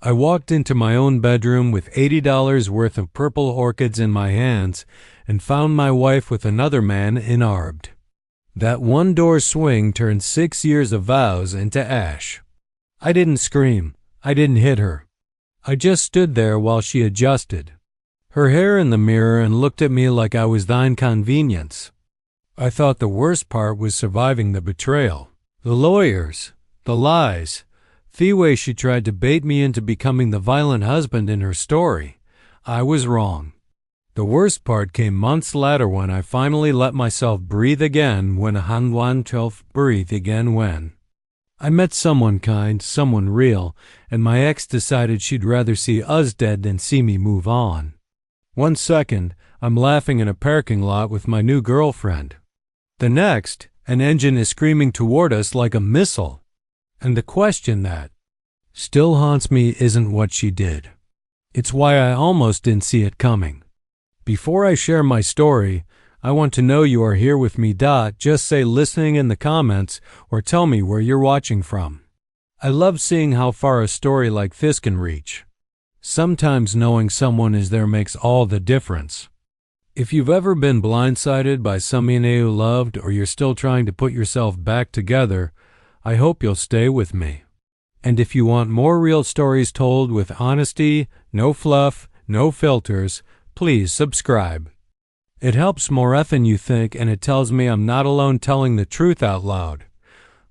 I walked into my own bedroom with $80 worth of purple orchids in my hands and found my wife with another man inarbed. That one-door swing turned 6 years of vows into ash. I didn't scream. I didn't hit her. I just stood there while she adjusted her hair in the mirror and looked at me like I was thine convenience. I thought the worst part was surviving the betrayal. The lawyers, the lies, the way she tried to bait me into becoming the violent husband in her story. I was wrong. The worst part came months later when I finally let myself breathe again when breathe again when I met someone kind, someone real, and my ex decided she'd rather see us dead than see me move on. 1 second, I'm laughing in a parking lot with my new girlfriend. The next, an engine is screaming toward us like a missile. And the question that still haunts me isn't what she did. It's why I almost didn't see it coming. Before I share my story, I want to know you are here with me. Just say listening in the comments or tell me where you're watching from. I love seeing how far a story like this can reach. Sometimes knowing someone is there makes all the difference. If you've ever been blindsided by someone you loved or you're still trying to put yourself back together, I hope you'll stay with me. And if you want more real stories told with honesty, no fluff, no filters, please subscribe. It helps more than you think, and it tells me I'm not alone telling the truth out loud.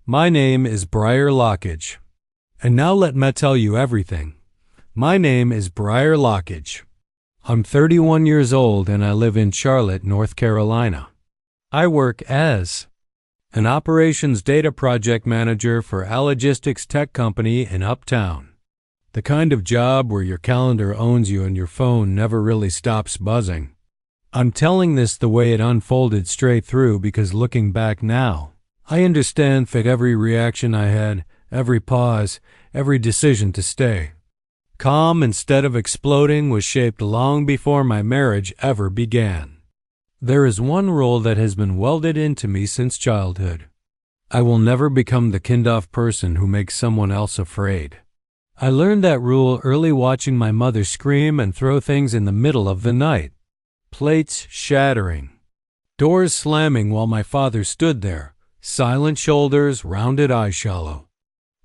My name is Briar Lockage. And now let me tell you everything. My name is Briar Lockage. I'm 31 years old and I live in Charlotte, North Carolina. I work as an operations data project manager for a logistics tech company in Uptown. The kind of job where your calendar owns you and your phone never really stops buzzing. I'm telling this the way it unfolded straight through because looking back now, I understand that every reaction I had, every pause, every decision to stay calm instead of exploding was shaped long before my marriage ever began. There is one rule that has been welded into me since childhood. I will never become the kind-of person who makes someone else afraid. I learned that rule early watching my mother scream and throw things in the middle of the night. Plates shattering, doors slamming while my father stood there, silent shoulders, rounded eyes shallow.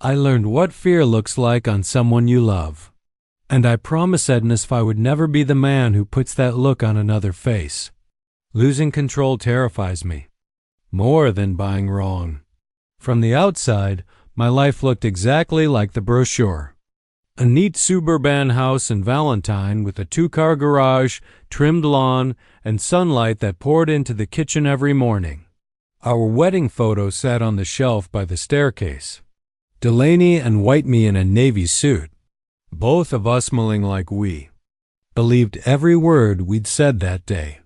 I learned what fear looks like on someone you love. And I promise Edness I would never be the man who puts that look on another face. Losing control terrifies me. More than buying wrong. From the outside, my life looked exactly like the brochure. A neat suburban house in Valentine with a 2-car garage, trimmed lawn, and sunlight that poured into the kitchen every morning. Our wedding photo sat on the shelf by the staircase. Delaney and White me in a navy suit. Both of us smiling like we believed every word we'd said that day.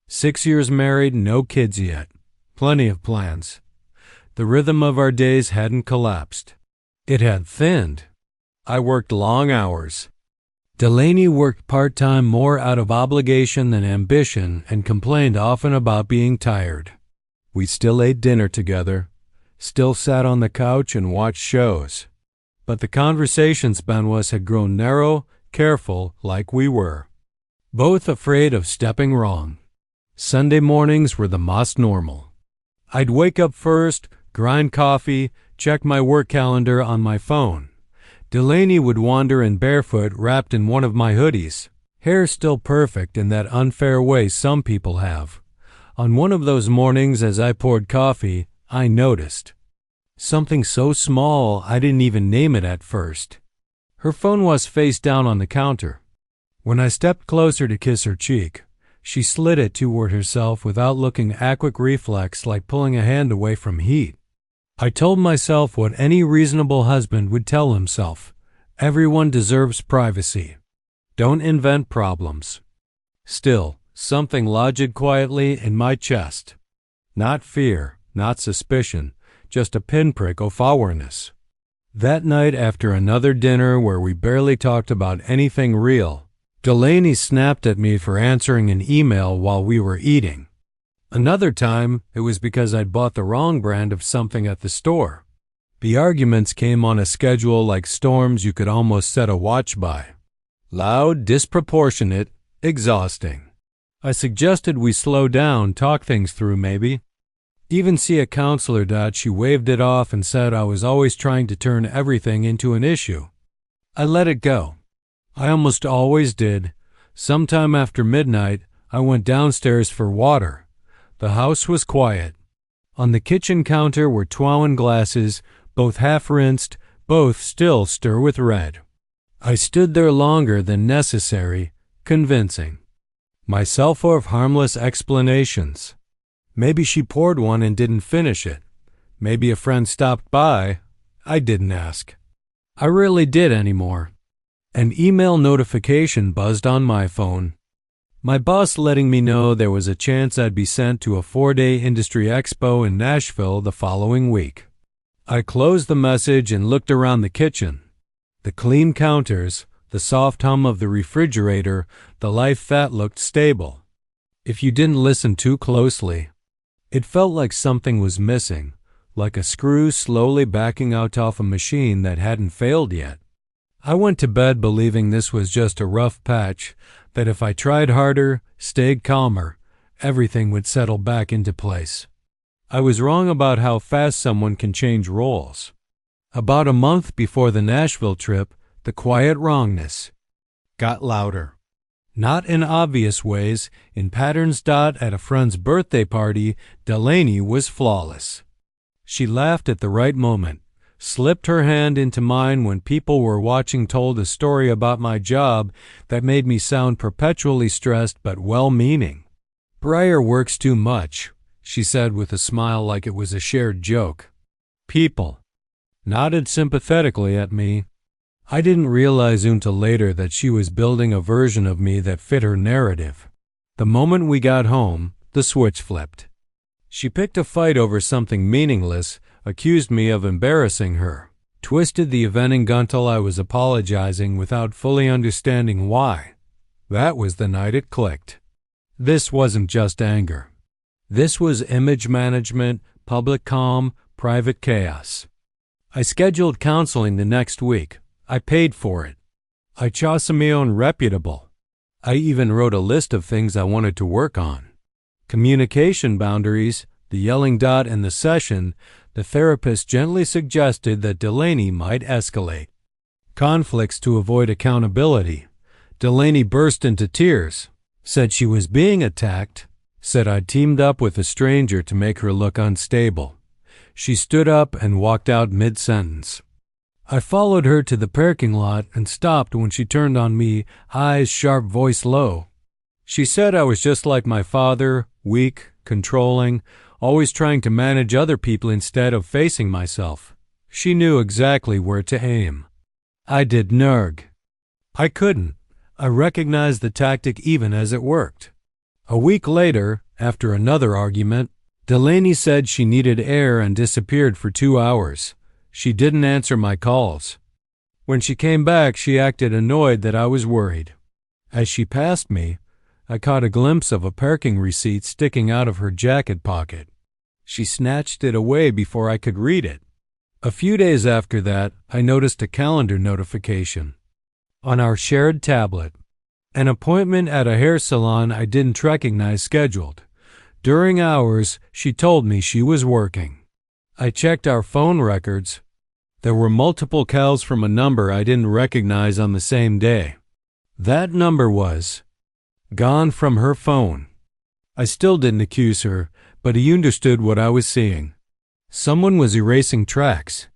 6 years married, no kids yet. Plenty of plans. The rhythm of our days hadn't collapsed. It had thinned. I worked long hours. Delaney worked part-time more out of obligation than ambition and complained often about being tired. We still ate dinner together, still sat on the couch and watched shows. But the conversations between us had grown narrow, careful, like we were. Both afraid of stepping wrong. Sunday mornings were the most normal. I'd wake up first, grind coffee, check my work calendar on my phone. Delaney would wander in barefoot wrapped in one of my hoodies, hair still perfect in that unfair way some people have. On one of those mornings as I poured coffee, I noticed something so small I didn't even name it at first. Her phone was face down on the counter. When I stepped closer to kiss her cheek, she slid it toward herself without looking quick reflex like pulling a hand away from heat. I told myself what any reasonable husband would tell himself. Everyone deserves privacy. Don't invent problems. Still, something lodged quietly in my chest. Not fear, not suspicion, just a pinprick of awareness. That night after another dinner where we barely talked about anything real, Delaney snapped at me for answering an email while we were eating. Another time, it was because I'd bought the wrong brand of something at the store. The arguments came on a schedule like storms you could almost set a watch by. Loud, disproportionate, exhausting. I suggested we slow down, talk things through maybe. Even see a counselor. She waved it off and said I was always trying to turn everything into an issue. I let it go. I almost always did. Sometime after midnight, I went downstairs for water. The house was quiet. On the kitchen counter were 12 glasses, both half-rinsed, both still stir with red. I stood there longer than necessary, convincing myself of harmless explanations. Maybe she poured one and didn't finish it. Maybe a friend stopped by. I didn't ask. I rarely did anymore. An email notification buzzed on my phone. My boss letting me know there was a chance I'd be sent to a 4-day industry expo in Nashville the following week. I closed the message and looked around the kitchen. The clean counters, the soft hum of the refrigerator, the life that looked stable. If you didn't listen too closely, it felt like something was missing, like a screw slowly backing out off a machine that hadn't failed yet. I went to bed believing this was just a rough patch, that if I tried harder, stayed calmer, everything would settle back into place. I was wrong about how fast someone can change roles. About a month before the Nashville trip, the quiet wrongness got louder. Not in obvious ways, in patterns. At a friend's birthday party, Delaney was flawless. She laughed at the right moment, slipped her hand into mine when people were watching, told a story about my job that made me sound perpetually stressed but well-meaning. Breyer works too much, she said with a smile like it was a shared joke. People nodded sympathetically at me. I didn't realize until later that she was building a version of me that fit her narrative. The moment we got home, the switch flipped. She picked a fight over something meaningless, accused me of embarrassing her, twisted the event until I was apologizing without fully understanding why. That was the night it clicked. This wasn't just anger. This was image management, public calm, private chaos. I scheduled counseling the next week. I paid for it. I chose my own reputable. I even wrote a list of things I wanted to work on. Communication boundaries, the yelling. In the session, the therapist gently suggested that Delaney might escalate conflicts to avoid accountability. Delaney burst into tears, said she was being attacked, said I'd teamed up with a stranger to make her look unstable. She stood up and walked out mid-sentence. I followed her to the parking lot and stopped when she turned on me, eyes sharp, voice low. She said I was just like my father, weak, controlling, always trying to manage other people instead of facing myself. She knew exactly where to aim. I did nerg. I couldn't. I recognized the tactic even as it worked. A week later, after another argument, Delaney said she needed air and disappeared for 2 hours. She didn't answer my calls. When she came back, she acted annoyed that I was worried. As she passed me, I caught a glimpse of a parking receipt sticking out of her jacket pocket. She snatched it away before I could read it. A few days after that, I noticed a calendar notification on our shared tablet. An appointment at a hair salon I didn't recognize scheduled. During hours, she told me she was working. I checked our phone records. There were multiple calls from a number I didn't recognize on the same day. That number was gone from her phone. I still didn't accuse her, but he understood what I was seeing. Someone was erasing tracks.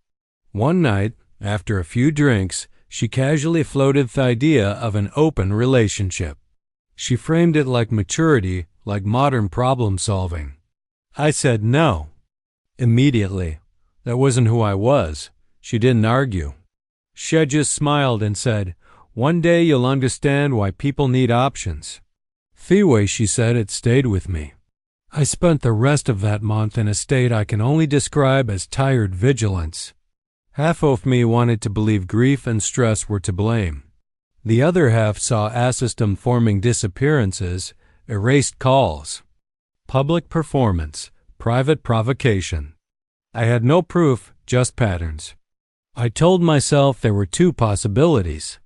One night, after a few drinks, she casually floated the idea of an open relationship. She framed it like maturity, like modern problem solving. I said no. Immediately. That wasn't who I was. She didn't argue. She just smiled and said, "One day you'll understand why people need options." The way she said it stayed with me. I spent the rest of that month in a state I can only describe as tired vigilance. Half of me wanted to believe grief and stress were to blame. The other half saw system-forming disappearances, erased calls, public performance, private provocation. I had no proof, just patterns. I told myself there were two possibilities.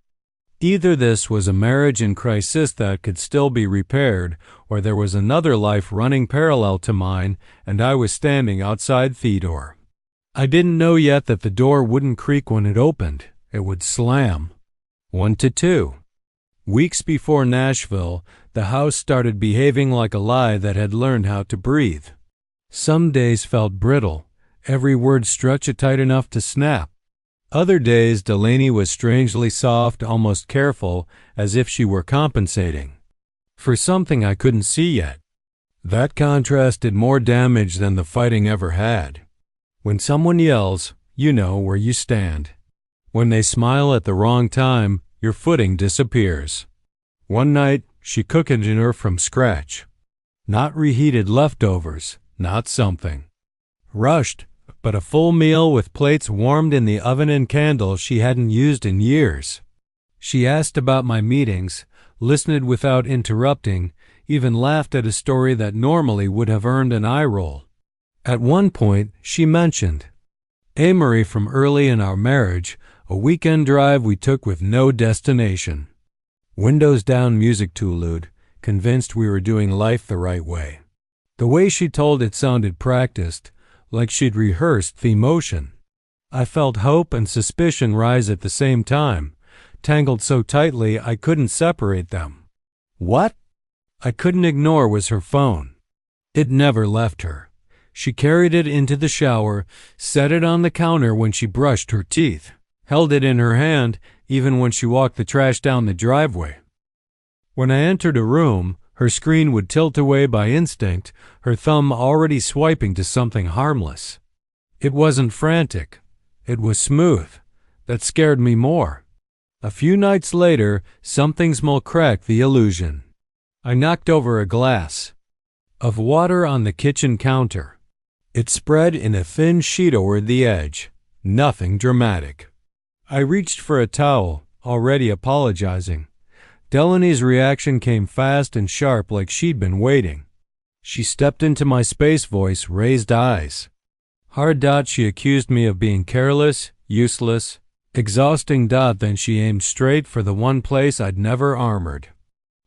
Either this was a marriage in crisis that could still be repaired, or there was another life running parallel to mine, and I was standing outside Theodore. I didn't know yet that the door wouldn't creak when it opened. It would slam. 1 to 2. Weeks before Nashville, the house started behaving like a lie that had learned how to breathe. Some days felt brittle, every word stretched tight enough to snap. Other days, Delaney was strangely soft, almost careful, as if she were compensating for something I couldn't see yet. That contrast did more damage than the fighting ever had. When someone yells, you know where you stand. When they smile at the wrong time, your footing disappears. One night, she cooked dinner from scratch. Not reheated leftovers, not something rushed, but a full meal with plates warmed in the oven and candles she hadn't used in years. She asked about my meetings, listened without interrupting, even laughed at a story that normally would have earned an eye roll. At one point, she mentioned Amory from early in our marriage, a weekend drive we took with no destination. Windows down music tulude, convinced we were doing life the right way. The way she told it sounded practiced, like she'd rehearsed the emotion. I felt hope and suspicion rise at the same time, tangled so tightly I couldn't separate them. What I couldn't ignore was her phone. It never left her. She carried it into the shower, set it on the counter when she brushed her teeth, held it in her hand even when she walked the trash down the driveway. When I entered a room, her screen would tilt away by instinct, her thumb already swiping to something harmless. It wasn't frantic. It was smooth. That scared me more. A few nights later, something small cracked the illusion. I knocked over a glass of water on the kitchen counter. It spread in a thin sheet over the edge. Nothing dramatic. I reached for a towel, already apologizing. Delaney's reaction came fast and sharp like she'd been waiting. She stepped into my space voice, raised eyes. Hard dot, she accused me of being careless, useless, exhausting dot, then she aimed straight for the one place I'd never armored.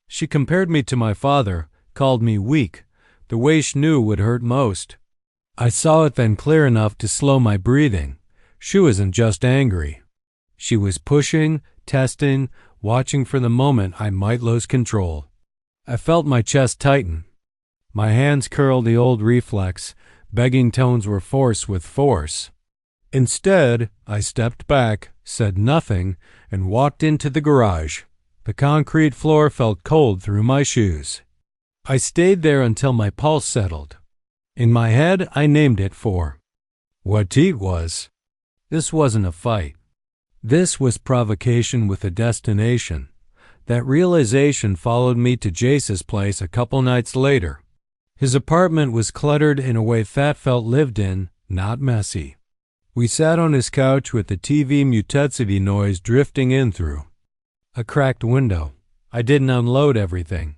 She compared me to my father, called me weak, the way she knew would hurt most. I saw it then clear enough to slow my breathing. She wasn't just angry. She was pushing, testing, watching for the moment I might lose control. I felt my chest tighten. My hands curled, the old reflex, begging tones were forced with force. Instead, I stepped back, said nothing, and walked into the garage. The concrete floor felt cold through my shoes. I stayed there until my pulse settled. In my head, I named it for what it was. This wasn't a fight. This was provocation with a destination. That realization followed me to Jace's place a couple nights later. His apartment was cluttered in a way that felt lived in, not messy. We sat on his couch with the TV mutetsity noise drifting in through a cracked window. I didn't unload everything.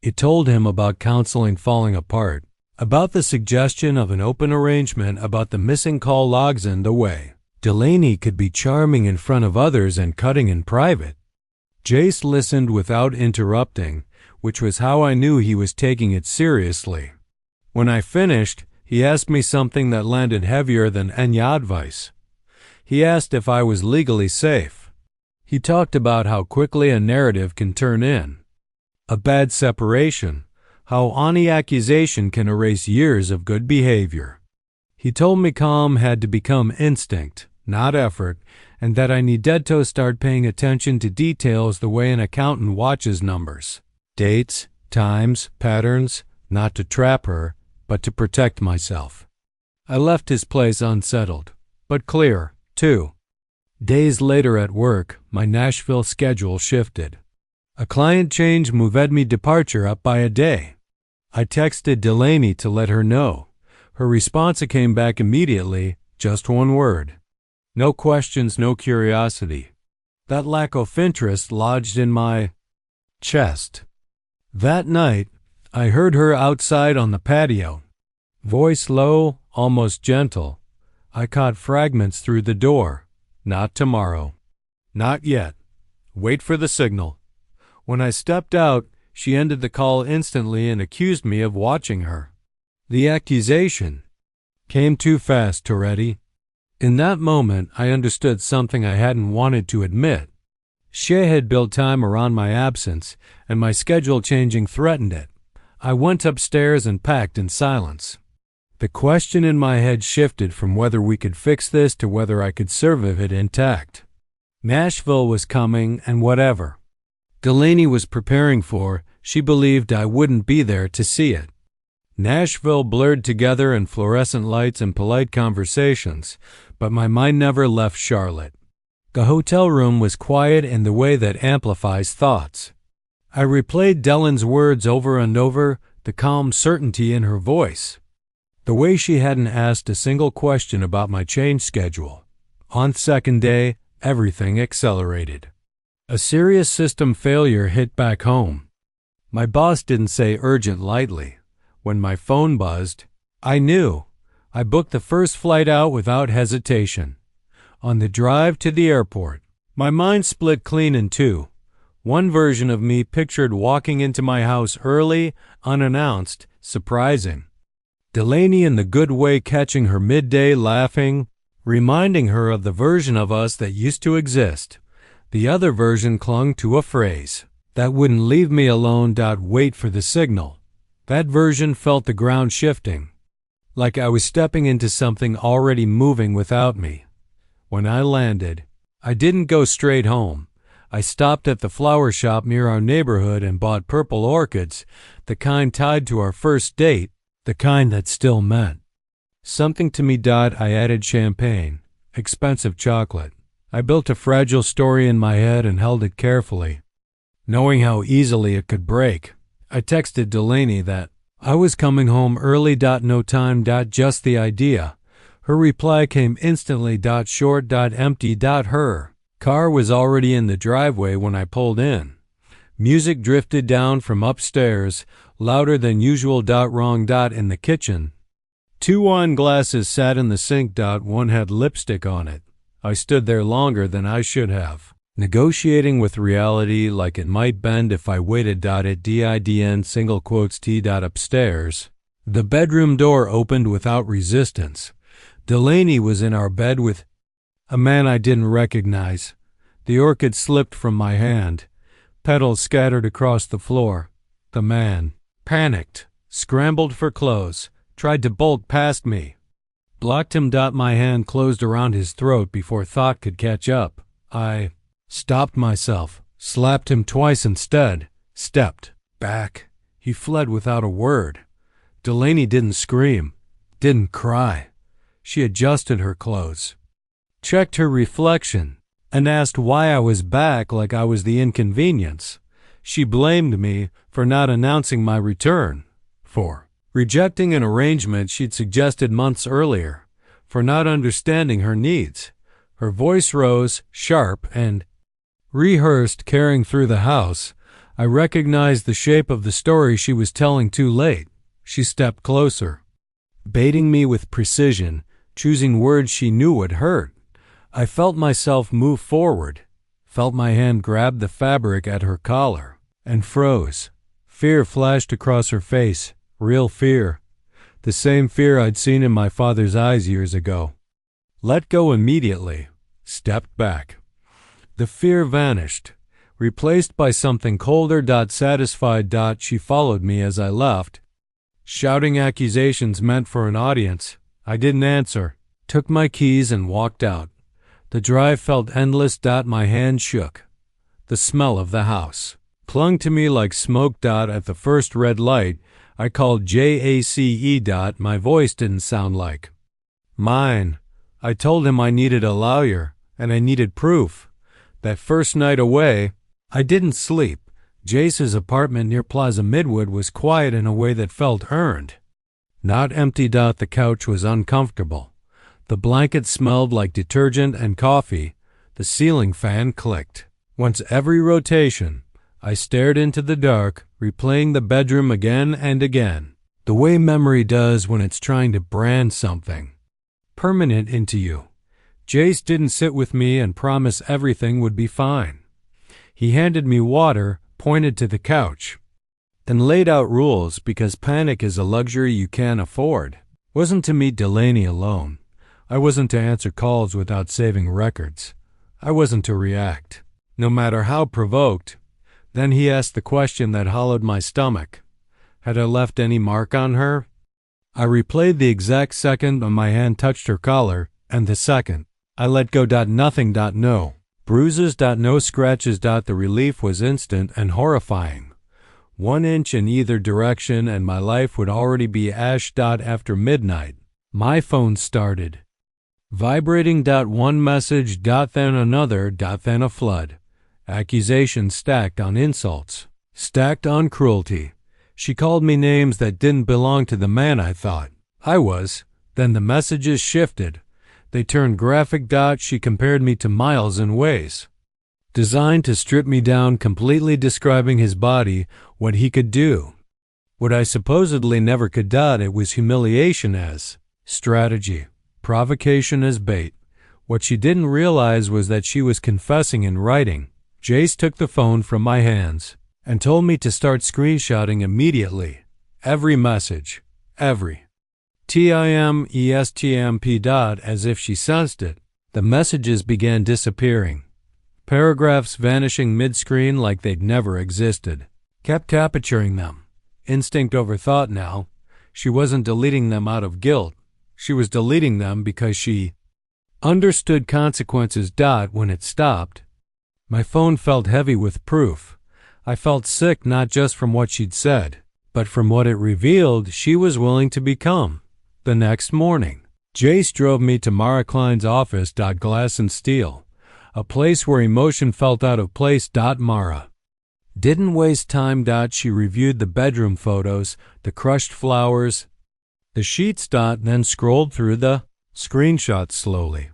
It told him about counseling falling apart, about the suggestion of an open arrangement, about the missing call logs and the way Delaney could be charming in front of others and cutting in private. Jace listened without interrupting, which was how I knew he was taking it seriously. When I finished, he asked me something that landed heavier than any advice. He asked if I was legally safe. He talked about how quickly a narrative can turn in a bad separation, how any accusation can erase years of good behavior. He told me calm had to become instinct, not effort, and that I needed to start paying attention to details the way an accountant watches numbers, dates, times, patterns, not to trap her, but to protect myself. I left his place unsettled, but clear, too. Days later at work, my Nashville schedule shifted. A client change moved me departure up by a day. I texted Delaney to let her know. Her response came back immediately, just one word. No questions, no curiosity. That lack of interest lodged in my chest. That night, I heard her outside on the patio. Voice low, almost gentle. I caught fragments through the door. Not tomorrow. Not yet. Wait for the signal. When I stepped out, she ended the call instantly and accused me of watching her. The accusation came too fast, Toretti. In that moment, I understood something I hadn't wanted to admit. Shay had built time around my absence, and my schedule changing threatened it. I went upstairs and packed in silence. The question in my head shifted from whether we could fix this to whether I could survive it intact. Nashville was coming, and whatever Delaney was preparing for, she believed I wouldn't be there to see it. Nashville blurred together in fluorescent lights and polite conversations, but my mind never left Charlotte. The hotel room was quiet in the way that amplifies thoughts. I replayed Dellen's words over and over, the calm certainty in her voice. The way she hadn't asked a single question about my change schedule. On second day, everything accelerated. A serious system failure hit back home. My boss didn't say urgent lightly. When my phone buzzed, I knew. I booked the first flight out without hesitation. On the drive to the airport, my mind split clean in two. One version of me pictured walking into my house early, unannounced, surprising. Delaney in the good way catching her midday laughing, reminding her of the version of us that used to exist. The other version clung to a phrase, that wouldn't leave me alone. Wait for the signal. That version felt the ground shifting, like I was stepping into something already moving without me. When I landed, I didn't go straight home. I stopped at the flower shop near our neighborhood and bought purple orchids, the kind tied to our first date, the kind that still meant something to me. I added champagne, expensive chocolate. I built a fragile story in my head and held it carefully, knowing how easily it could break. I texted Delaney that I was coming home early. No time. Just the idea. Her reply came instantly. Short. Empty. Her car was already in the driveway when I pulled in. Music drifted down from upstairs, louder than usual. Wrong. In the kitchen, 2 wine glasses sat in the sink. One had lipstick on it. I stood there longer than I should have, negotiating with reality like it might bend if I waited. It didn't. Single quotes. T. Upstairs, the bedroom door opened without resistance. Delaney was in our bed with a man I didn't recognize. The orchid slipped from my hand. Petals scattered across the floor. The man panicked, scrambled for clothes, tried to bolt past me. Blocked him. My hand closed around his throat before thought could catch up. I stopped myself, slapped him twice instead, stepped back. He fled without a word. Delaney didn't scream, didn't cry. She adjusted her clothes, checked her reflection, and asked why I was back like I was the inconvenience. She blamed me for not announcing my return, for rejecting an arrangement she'd suggested months earlier, for not understanding her needs. Her voice rose, sharp and rehearsed, carrying through the house. I recognized the shape of the story she was telling too late. She stepped closer, baiting me with precision, choosing words she knew would hurt. I felt myself move forward, felt my hand grab the fabric at her collar, and froze. Fear flashed across her face, real fear, the same fear I'd seen in my father's eyes years ago. Let go immediately, stepped back. The fear vanished, replaced by something colder. Satisfied. She followed me as I left, shouting accusations meant for an audience. I didn't answer, took my keys and walked out. The drive felt endless. My hand shook. The smell of the house clung to me like smoke. At the first red light, I called JACE. My voice didn't sound like mine. I told him I needed a lawyer, and I needed proof. That first night away, I didn't sleep. Jace's apartment near Plaza Midwood was quiet in a way that felt earned, not empty. The couch was uncomfortable. The blanket smelled like detergent and coffee. The ceiling fan clicked. Once every rotation, I stared into the dark, replaying the bedroom again and again, the way memory does when it's trying to brand something permanent into you. Jace didn't sit with me and promise everything would be fine. He handed me water, pointed to the couch, and laid out rules because panic is a luxury you can't afford. Wasn't to meet Delaney alone. I wasn't to answer calls without saving records. I wasn't to react, no matter how provoked. Then he asked the question that hollowed my stomach. Had I left any mark on her? I replayed the exact second when my hand touched her collar, and the second. I let go. Nothing. No. Bruises. No scratches. The relief was instant and horrifying. 1 inch in either direction and my life would already be ash. After midnight, my phone started vibrating. One message. Then another. Then a flood. Accusations stacked on insults, stacked on cruelty. She called me names that didn't belong to the man I thought I was. Then the messages shifted. They turned graphic. She compared me to Miles in ways designed to strip me down completely, describing his body, what he could do, what I supposedly never could. It was humiliation as strategy, provocation as bait. What she didn't realize was that she was confessing in writing. Jace took the phone from my hands and told me to start screenshotting immediately. Every message. Every. TIMESTMP. As if she sensed it, the messages began disappearing. Paragraphs vanishing mid-screen like they'd never existed. Kept capturing them. Instinct over thought now. She wasn't deleting them out of guilt. She was deleting them because she understood consequences. When it stopped, my phone felt heavy with proof. I felt sick not just from what she'd said, but from what it revealed she was willing to become. The next morning, Jace drove me to Mara Klein's office. Glass and steel. A place where emotion felt out of place. Mara didn't waste time. She reviewed the bedroom photos, the crushed flowers, the sheets. Then scrolled through the screenshots slowly.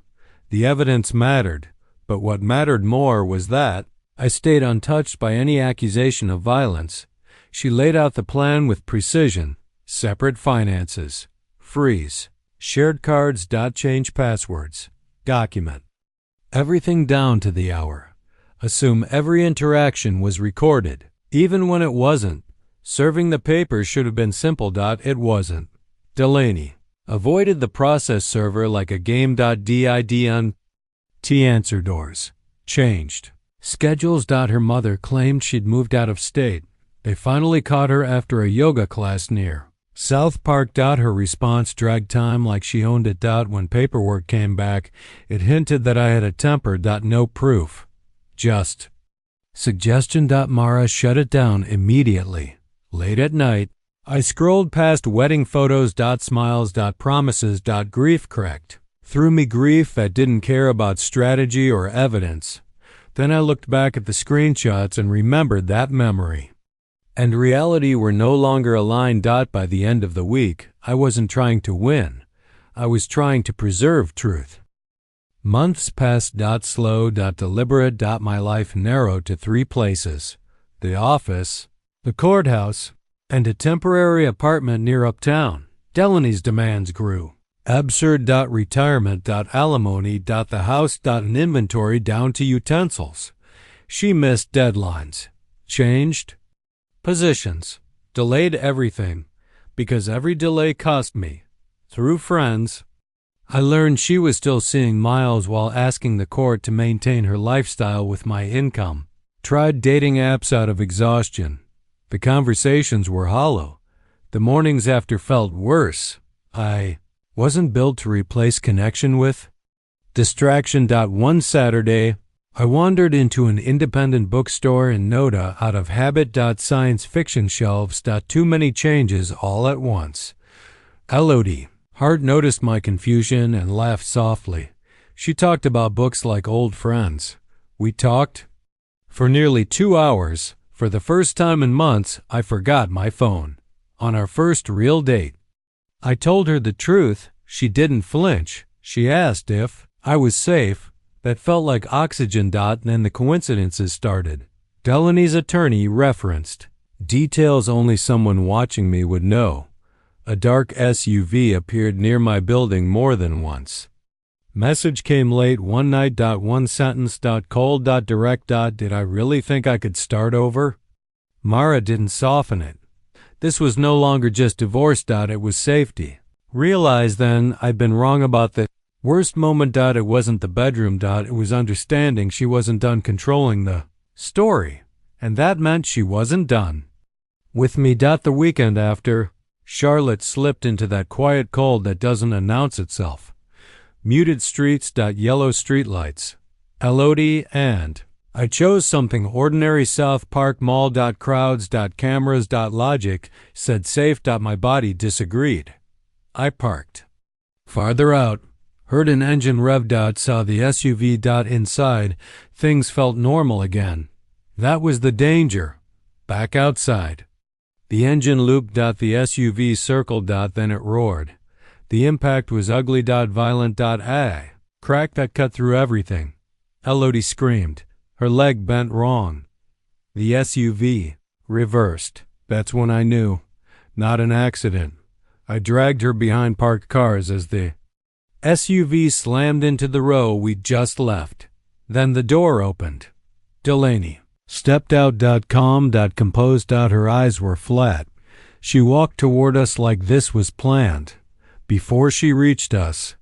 The evidence mattered, but what mattered more was that I stayed untouched by any accusation of violence. She laid out the plan with precision. Separate finances. Freeze. Shared cards. Change passwords. Document everything down to the hour. Assume every interaction was recorded, even when it wasn't. Serving the papers should have been simple. It wasn't. Delaney avoided the process server like a game. Did on answer doors. Changed schedules. Her mother claimed she'd moved out of state. They finally caught her after a yoga class near South Park. Her response dragged time like she owned it. When paperwork came back, it hinted that I had a temper. No proof. Just suggestion. Mara shut it down immediately. Late at night, I scrolled past wedding photos. Smiles. Promises. Grief correct. Threw me grief that didn't care about strategy or evidence. Then I looked back at the screenshots and remembered that memory and reality were no longer aligned. By the end of the week, I wasn't trying to win. I was trying to preserve truth. Months passed. Slow. Deliberate. My life narrowed to 3 places: the office, the courthouse, and a temporary apartment near uptown. Delaney's demands grew. Absurd. Retirement. Alimony. The house. An inventory down to utensils. She missed deadlines. Changed positions. Delayed everything, because every delay cost me. Through friends, I learned she was still seeing Miles while asking the court to maintain her lifestyle with my income. Tried dating apps out of exhaustion. The conversations were hollow. The mornings after felt worse. I wasn't built to replace connection with distraction. One Saturday, I wandered into an independent bookstore in Noda out of habit. Science fiction shelves. Too many changes all at once. LOD. Hart noticed my confusion and laughed softly. She talked about books like old friends. We talked for nearly 2 hours. For the first time in months, I forgot my phone. On our first real date, I told her the truth. She didn't flinch. She asked if I was safe. That felt like oxygen. Then the coincidences started. Delaney's attorney referenced details only someone watching me would know. A dark SUV appeared near my building more than once. Message came late one night. One sentence. Cold. Direct. Did I really think I could start over? Mara didn't soften it. This was no longer just divorce. It was safety. Realized then I'd been wrong about the worst moment. It wasn't the bedroom. It was understanding she wasn't done controlling the story. And that meant she wasn't done with me. The weekend after, Charlotte slipped into that quiet cold that doesn't announce itself. Muted streets. Yellow streetlights. Elodie and I chose something ordinary. South Park Mall. Crowds. Cameras. Logic said safe. My body disagreed. I parked farther out, heard an engine rev. Saw the SUV. Inside, things felt normal again. That was the danger. Back outside. The engine looped. The SUV circled. Then it roared. The impact was ugly. Violent. Crack that cut through everything. Elodie screamed. Her leg bent wrong. The SUV reversed. That's when I knew. Not an accident. I dragged her behind parked cars as the SUV slammed into the row we'd just left. Then the door opened. Delaney stepped out. Calm. Composed. Her eyes were flat. She walked toward us like this was planned. Before she reached us,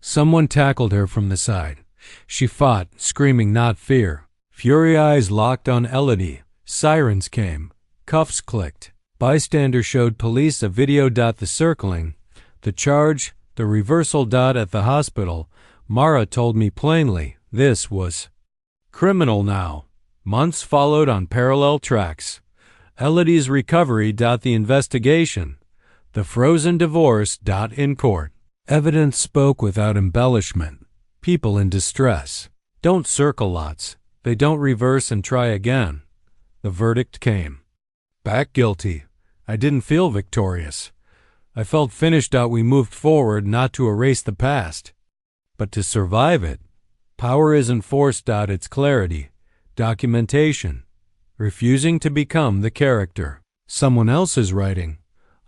someone tackled her from the side. She fought, screaming not fear. Fury eyes locked on Elodie. Sirens came. Cuffs clicked. Bystander showed police a video. The circling, the charge, the reversal. At the hospital, Mara told me plainly this was criminal now. Months followed on parallel tracks. Elodie's recovery. The investigation. The frozen divorce. In court. Evidence spoke without embellishment. People in distress don't circle lots. They don't reverse and try again. The verdict came. Back guilty. I didn't feel victorious. I felt finished. We moved forward, not to erase the past, but to survive it. Power isn't force. It's clarity. Documentation. Refusing to become the character someone else is writing.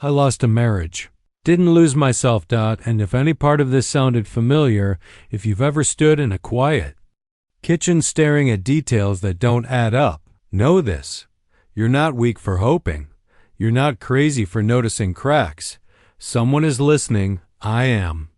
I lost a marriage. Didn't lose myself. And if any part of this sounded familiar, if you've ever stood in a quiet kitchen staring at details that don't add up, know this. You're not weak for hoping. You're not crazy for noticing cracks. Someone is listening. I am.